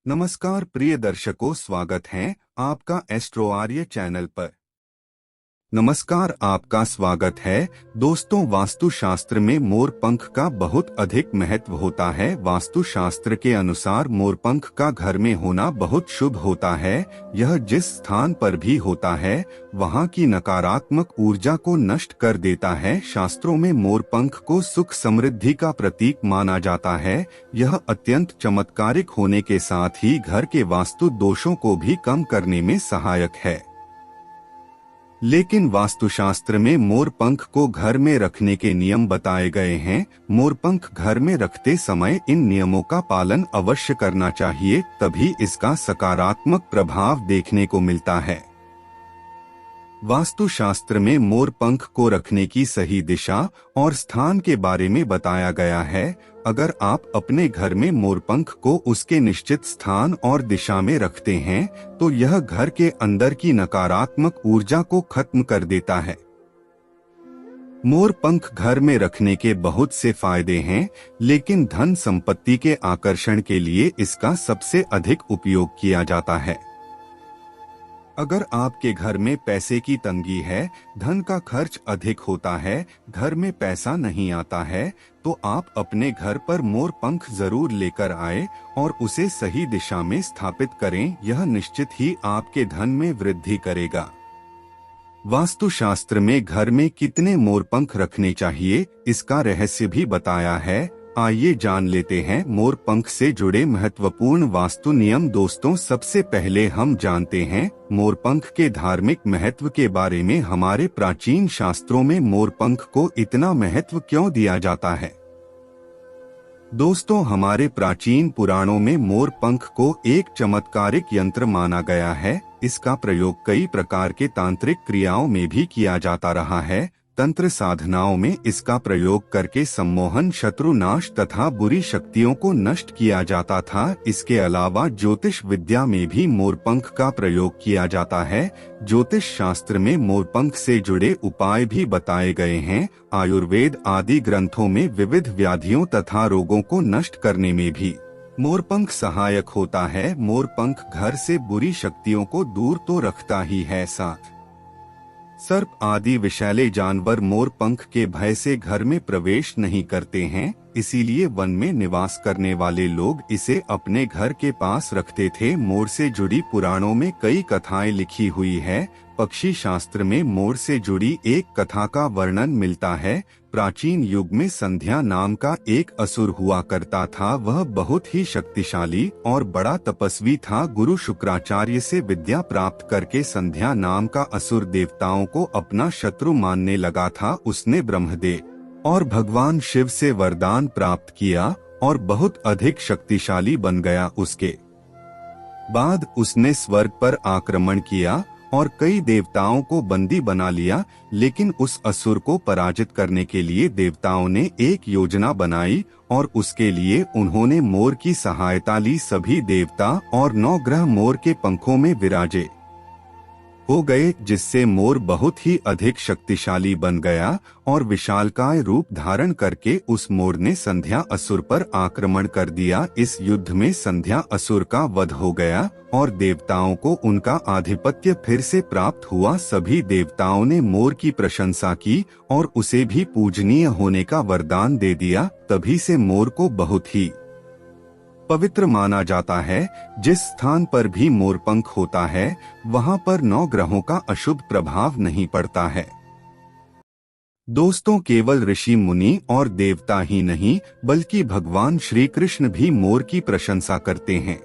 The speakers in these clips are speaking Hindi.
नमस्कार प्रिय दर्शकों, स्वागत है आपका एस्ट्रो आर्य चैनल पर। नमस्कार, आपका स्वागत है। दोस्तों, वास्तुशास्त्र में मोर पंख का बहुत अधिक महत्व होता है। वास्तुशास्त्र के अनुसार मोर पंख का घर में होना बहुत शुभ होता है। यह जिस स्थान पर भी होता है वहां की नकारात्मक ऊर्जा को नष्ट कर देता है। शास्त्रों में मोर पंख को सुख समृद्धि का प्रतीक माना जाता है। यह अत्यंत चमत्कारिक होने के साथ ही घर के वास्तु दोषों को भी कम करने में सहायक है। लेकिन वास्तुशास्त्र में मोर पंख को घर में रखने के नियम बताए गए हैं। मोर पंख घर में रखते समय इन नियमों का पालन अवश्य करना चाहिए, तभी इसका सकारात्मक प्रभाव देखने को मिलता है। वास्तुशास्त्र में मोर पंख को रखने की सही दिशा और स्थान के बारे में बताया गया है। अगर आप अपने घर में मोर पंख को उसके निश्चित स्थान और दिशा में रखते हैं तो यह घर के अंदर की नकारात्मक ऊर्जा को खत्म कर देता है। मोर पंख घर में रखने के बहुत से फायदे हैं, लेकिन धन संपत्ति के आकर्षण के लिए इसका सबसे अधिक उपयोग किया जाता है। अगर आपके घर में पैसे की तंगी है, धन का खर्च अधिक होता है, घर में पैसा नहीं आता है, तो आप अपने घर पर मोर पंख जरूर लेकर आए और उसे सही दिशा में स्थापित करें। यह निश्चित ही आपके धन में वृद्धि करेगा। वास्तुशास्त्र में घर में कितने मोर पंख रखने चाहिए, इसका रहस्य भी बताया है। आइए जान लेते हैं मोर पंख से जुड़े महत्वपूर्ण वास्तु नियम। दोस्तों, सबसे पहले हम जानते हैं मोर पंख के धार्मिक महत्व के बारे में। हमारे प्राचीन शास्त्रों में मोर पंख को इतना महत्व क्यों दिया जाता है? दोस्तों, हमारे प्राचीन पुराणों में मोर पंख को एक चमत्कारिक यंत्र माना गया है। इसका प्रयोग कई प्रकार के तांत्रिक क्रियाओं में भी किया जाता रहा है। तंत्र साधनाओं में इसका प्रयोग करके सम्मोहन, शत्रुनाश तथा बुरी शक्तियों को नष्ट किया जाता था। इसके अलावा ज्योतिष विद्या में भी मोरपंख का प्रयोग किया जाता है। ज्योतिष शास्त्र में मोरपंख से जुड़े उपाय भी बताए गए हैं। आयुर्वेद आदि ग्रंथों में विविध व्याधियों तथा रोगों को नष्ट करने में भी मोरपंख सहायक होता है। मोरपंख घर से बुरी शक्तियों को दूर तो रखता ही है, साथ सर्प आदि विषैले जानवर मोर पंख के भय से घर में प्रवेश नहीं करते हैं। इसीलिए वन में निवास करने वाले लोग इसे अपने घर के पास रखते थे। मोर से जुड़ी पुराणों में कई कथाएं लिखी हुई है। पक्षी शास्त्र में मोर से जुड़ी एक कथा का वर्णन मिलता है। प्राचीन युग में संध्या नाम का एक असुर हुआ करता था। वह बहुत ही शक्तिशाली और बड़ा तपस्वी था। गुरु शुक्राचार्य से विद्या प्राप्त करके संध्या नाम का असुर देवताओं को अपना शत्रु मानने लगा था। उसने ब्रह्मदेव और भगवान शिव से वरदान प्राप्त किया और बहुत अधिक शक्तिशाली बन गया। उसके बाद उसने स्वर्ग पर आक्रमण किया और कई देवताओं को बंदी बना लिया। लेकिन उस असुर को पराजित करने के लिए देवताओं ने एक योजना बनाई और उसके लिए उन्होंने मोर की सहायता ली। सभी देवता और 9 ग्रह मोर के पंखों में विराजे हो गए, जिससे मोर बहुत ही अधिक शक्तिशाली बन गया और विशालकाय रूप धारण करके उस मोर ने संध्या असुर पर आक्रमण कर दिया। इस युद्ध में संध्या असुर का वध हो गया और देवताओं को उनका आधिपत्य फिर से प्राप्त हुआ। सभी देवताओं ने मोर की प्रशंसा की और उसे भी पूजनीय होने का वरदान दे दिया। तभी से मोर को बहुत ही पवित्र माना जाता है। जिस स्थान पर भी मोरपंख होता है वहां पर 9 ग्रहों का अशुभ प्रभाव नहीं पड़ता है। दोस्तों, केवल ऋषि मुनि और देवता ही नहीं बल्कि भगवान श्री कृष्ण भी मोर की प्रशंसा करते हैं।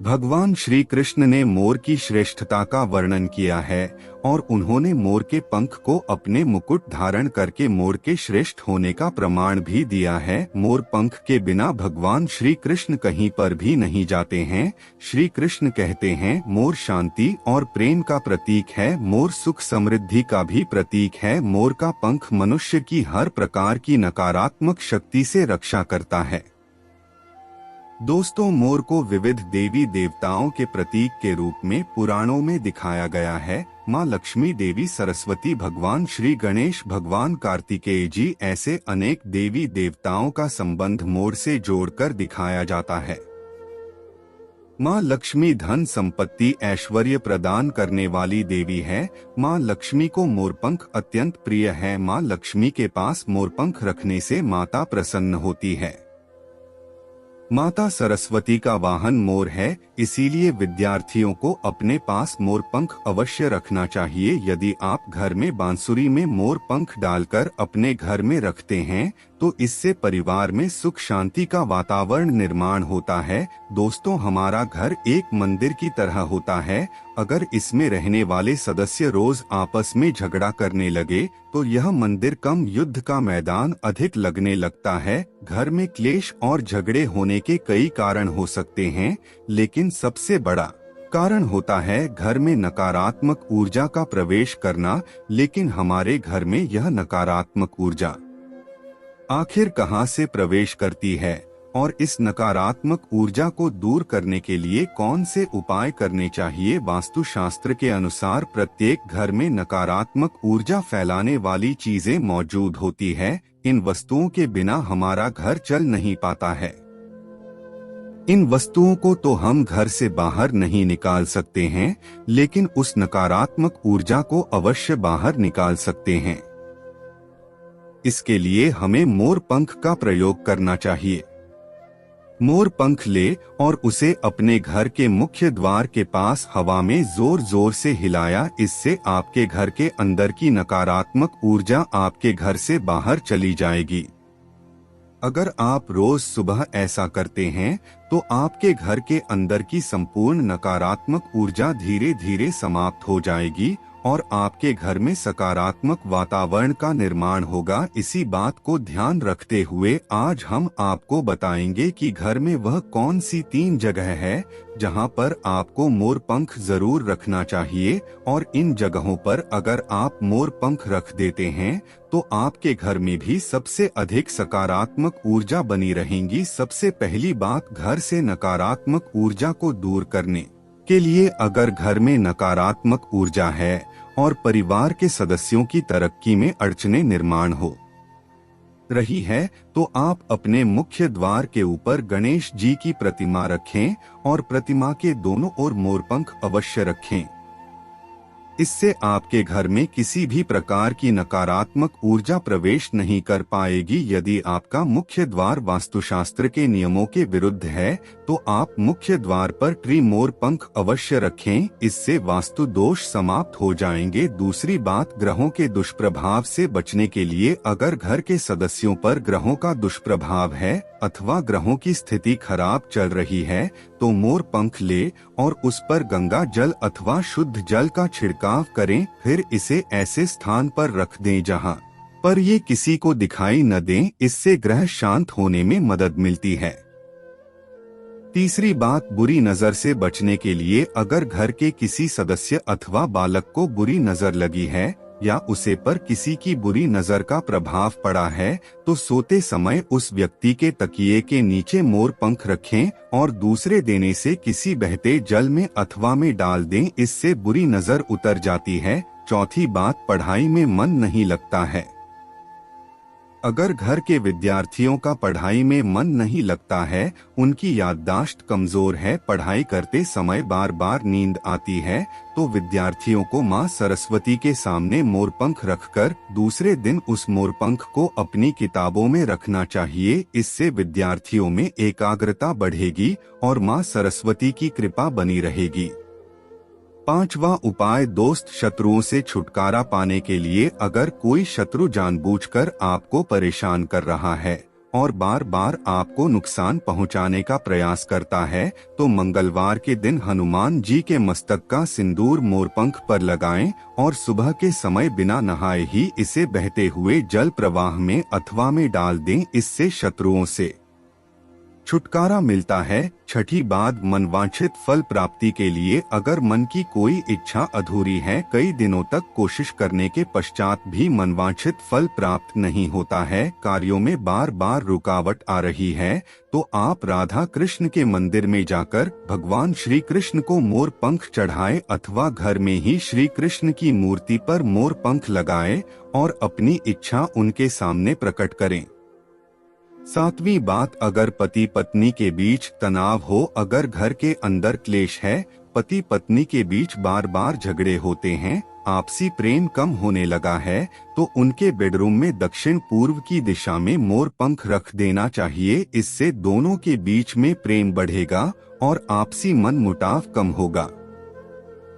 भगवान श्री कृष्ण ने मोर की श्रेष्ठता का वर्णन किया है और उन्होंने मोर के पंख को अपने मुकुट धारण करके मोर के श्रेष्ठ होने का प्रमाण भी दिया है। मोर पंख के बिना भगवान श्री कृष्ण कहीं पर भी नहीं जाते हैं। श्री कृष्ण कहते हैं, मोर शांति और प्रेम का प्रतीक है। मोर सुख समृद्धि का भी प्रतीक है। मोर का पंख मनुष्य की हर प्रकार की नकारात्मक शक्ति से रक्षा करता है। दोस्तों, मोर को विविध देवी देवताओं के प्रतीक के रूप में पुराणों में दिखाया गया है। माँ लक्ष्मी देवी, सरस्वती, भगवान श्री गणेश, भगवान कार्तिकेय जी, ऐसे अनेक देवी देवताओं का संबंध मोर से जोड़कर दिखाया जाता है। माँ लक्ष्मी धन संपत्ति ऐश्वर्य प्रदान करने वाली देवी है। माँ लक्ष्मी को मोरपंख अत्यंत प्रिय है। माँ लक्ष्मी के पास मोरपंख रखने से माता प्रसन्न होती है। माता सरस्वती का वाहन मोर है, इसीलिए विद्यार्थियों को अपने पास मोरपंख अवश्य रखना चाहिए। यदि आप घर में बांसुरी में मोरपंख डालकर अपने घर में रखते हैं तो इससे परिवार में सुख शांति का वातावरण निर्माण होता है। दोस्तों, हमारा घर एक मंदिर की तरह होता है। अगर इसमें रहने वाले सदस्य रोज आपस में झगड़ा करने लगे तो यह मंदिर कम युद्ध का मैदान अधिक लगने लगता है। घर में क्लेश और झगड़े होने के कई कारण हो सकते हैं, लेकिन सबसे बड़ा कारण होता है घर में नकारात्मक ऊर्जा का प्रवेश करना। लेकिन हमारे घर में यह नकारात्मक ऊर्जा आखिर कहां से प्रवेश करती है और इस नकारात्मक ऊर्जा को दूर करने के लिए कौन से उपाय करने चाहिए? वास्तुशास्त्र के अनुसार प्रत्येक घर में नकारात्मक ऊर्जा फैलाने वाली चीजें मौजूद होती है। इन वस्तुओं के बिना हमारा घर चल नहीं पाता है। इन वस्तुओं को तो हम घर से बाहर नहीं निकाल सकते हैं, लेकिन उस नकारात्मक ऊर्जा को अवश्य बाहर निकाल सकते हैं। इसके लिए हमें मोर पंख का प्रयोग करना चाहिए। मोर पंख ले और उसे अपने घर के मुख्य द्वार के पास हवा में जोर जोर से हिलाया। इससे आपके घर के अंदर की नकारात्मक ऊर्जा आपके घर से बाहर चली जाएगी। अगर आप रोज सुबह ऐसा करते हैं तो आपके घर के अंदर की संपूर्ण नकारात्मक ऊर्जा धीरे धीरे समाप्त हो जाएगी और आपके घर में सकारात्मक वातावरण का निर्माण होगा। इसी बात को ध्यान रखते हुए आज हम आपको बताएंगे कि घर में वह कौन सी 3 जगह है जहां पर आपको मोर पंख जरूर रखना चाहिए। और इन जगहों पर अगर आप मोर पंख रख देते हैं तो आपके घर में भी सबसे अधिक सकारात्मक ऊर्जा बनी रहेंगी। सबसे पहली बात, घर से नकारात्मक ऊर्जा को दूर करने के लिए अगर घर में नकारात्मक ऊर्जा है और परिवार के सदस्यों की तरक्की में अड़चने निर्माण हो रही है तो आप अपने मुख्य द्वार के ऊपर गणेश जी की प्रतिमा रखें और प्रतिमा के दोनों ओर मोरपंख अवश्य रखें। इससे आपके घर में किसी भी प्रकार की नकारात्मक ऊर्जा प्रवेश नहीं कर पाएगी। यदि आपका मुख्य द्वार वास्तुशास्त्र के नियमों के विरुद्ध है तो आप मुख्य द्वार पर ट्री मोर पंख अवश्य रखें। इससे वास्तु दोष समाप्त हो जाएंगे। दूसरी बात, ग्रहों के दुष्प्रभाव से बचने के लिए अगर घर के सदस्यों पर ग्रहों का दुष्प्रभाव है अथवा ग्रहों की स्थिति खराब चल रही है तो मोर पंख ले और उस पर गंगा जल अथवा शुद्ध जल का छिड़काव करें। फिर इसे ऐसे स्थान पर रख दें जहां पर ये किसी को दिखाई न दें। इससे ग्रह शांत होने में मदद मिलती है। तीसरी बात, बुरी नजर से बचने के लिए अगर घर के किसी सदस्य अथवा बालक को बुरी नजर लगी है या उसे पर किसी की बुरी नजर का प्रभाव पड़ा है तो सोते समय उस व्यक्ति के तकिए के नीचे मोर पंख रखें और दूसरे देने से किसी बहते जल में अथवा में डाल दें। इससे बुरी नजर उतर जाती है। चौथी बात, पढ़ाई में मन नहीं लगता है। अगर घर के विद्यार्थियों का पढ़ाई में मन नहीं लगता है, उनकी याददाश्त कमजोर है, पढ़ाई करते समय बार बार नींद आती है तो विद्यार्थियों को मां सरस्वती के सामने मोरपंख रखकर दूसरे दिन उस मोरपंख को अपनी किताबों में रखना चाहिए। इससे विद्यार्थियों में एकाग्रता बढ़ेगी और मां सरस्वती की कृपा बनी रहेगी। पांचवा उपाय, दोस्त, शत्रुओं से छुटकारा पाने के लिए अगर कोई शत्रु जानबूझकर आपको परेशान कर रहा है और बार बार आपको नुकसान पहुंचाने का प्रयास करता है तो मंगलवार के दिन हनुमान जी के मस्तक का सिंदूर मोरपंख पर लगाएं और सुबह के समय बिना नहाए ही इसे बहते हुए जल प्रवाह में अथवा में डाल दें। इससे शत्रुओं से छुटकारा मिलता है। छठी बात, मनवांछित फल प्राप्ति के लिए अगर मन की कोई इच्छा अधूरी है, कई दिनों तक कोशिश करने के पश्चात भी मनवांछित फल प्राप्त नहीं होता है, कार्यों में बार बार रुकावट आ रही है तो आप राधा कृष्ण के मंदिर में जाकर भगवान श्री कृष्ण को मोर पंख चढ़ाए अथवा घर में ही श्री कृष्ण की मूर्ति पर मोर पंख लगाए और अपनी इच्छा उनके सामने प्रकट करें। सातवीं बात, अगर पति पत्नी के बीच तनाव हो, अगर घर के अंदर क्लेश है, पति पत्नी के बीच बार बार झगड़े होते हैं, आपसी प्रेम कम होने लगा है, तो उनके बेडरूम में दक्षिण पूर्व की दिशा में मोर पंख रख देना चाहिए। इससे दोनों के बीच में प्रेम बढ़ेगा और आपसी मनमुटाव कम होगा।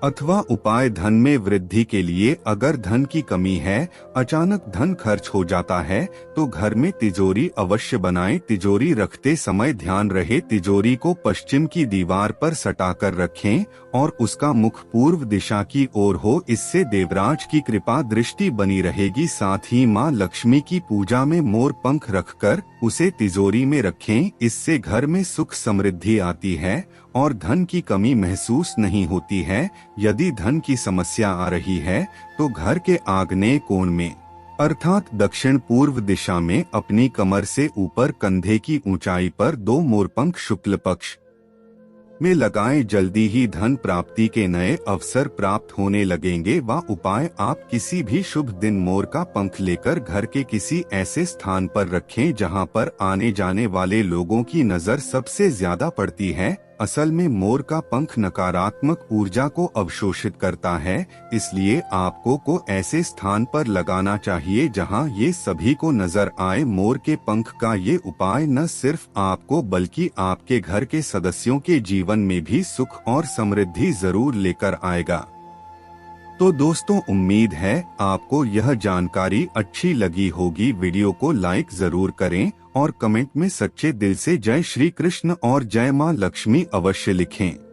अथवा उपाय, धन में वृद्धि के लिए, अगर धन की कमी है, अचानक धन खर्च हो जाता है, तो घर में तिजोरी अवश्य बनाएं। तिजोरी रखते समय ध्यान रहे तिजोरी को पश्चिम की दीवार पर सटाकर रखें और उसका मुख पूर्व दिशा की ओर हो। इससे देवराज की कृपा दृष्टि बनी रहेगी। साथ ही मां लक्ष्मी की पूजा में मोर पंख रखकर उसे तिजोरी में रखें। इससे घर में सुख समृद्धि आती है और धन की कमी महसूस नहीं होती है। यदि धन की समस्या आ रही है तो घर के आग्नेय कोण में अर्थात दक्षिण पूर्व दिशा में अपनी कमर से ऊपर कंधे की ऊंचाई पर 2 मोरपंख शुक्ल पक्ष में लगाएं। जल्दी ही धन प्राप्ति के नए अवसर प्राप्त होने लगेंगे। वह उपाय, आप किसी भी शुभ दिन मोर का पंख लेकर घर के किसी ऐसे स्थान पर रखें जहां पर आने जाने वाले लोगों की नजर सबसे ज्यादा पड़ती है। असल में मोर का पंख नकारात्मक ऊर्जा को अवशोषित करता है, इसलिए आपको को ऐसे स्थान पर लगाना चाहिए जहां ये सभी को नजर आए। मोर के पंख का ये उपाय न सिर्फ आपको बल्कि आपके घर के सदस्यों के जीवन में भी सुख और समृद्धि जरूर लेकर आएगा। तो दोस्तों, उम्मीद है आपको यह जानकारी अच्छी लगी होगी। वीडियो को लाइक जरूर करें और कमेंट में सच्चे दिल से जय श्री कृष्ण और जय मां लक्ष्मी अवश्य लिखें।